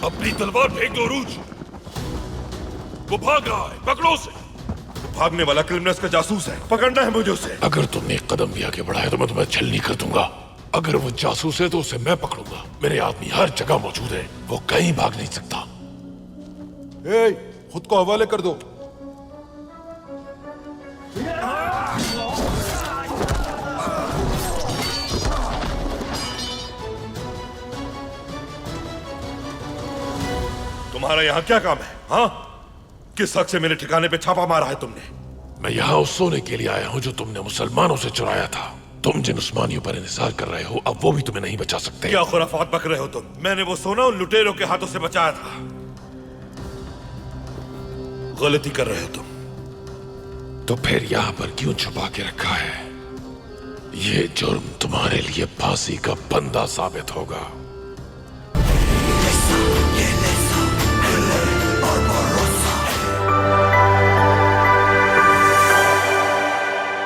अपनी तलवार फेंक दो अरूज। वो भाग रहा है, पकड़ो उसे। भागने वाला क्रिमिनल्स का जासूस है, पकड़ना है मुझे उसे। अगर तुमने एक कदम भी आगे बढ़ाया तो मैं तुम्हें छलनी कर दूंगा। अगर वो जासूस है तो उसे मैं पकड़ूंगा। मेरे आदमी हर जगह मौजूद है, वो कहीं भाग नहीं सकता। खुद को हवाले कर दो। तुम्हारा यहाँ क्या काम है? हाँ, किस हक से मेरे ठिकाने पे छापा मारा है तुमने? मैं यहाँ उस सोने के लिए आया हूँ जो तुमने मुसलमानों से चुराया था। तुम जिन उस्मानियों पर इंतजार कर रहे हो, अब वो भी तुम्हें नहीं बचा सकते। क्या खुराफात बक रहे हो तुम? मैंने वो सोना उन लुटेरों के हाथों से बचाया था। गलती कर रहे हो तुम। तो फिर यहाँ पर क्यों छुपा के रखा है? ये जुर्म तुम्हारे लिए फांसी का बंदा साबित होगा।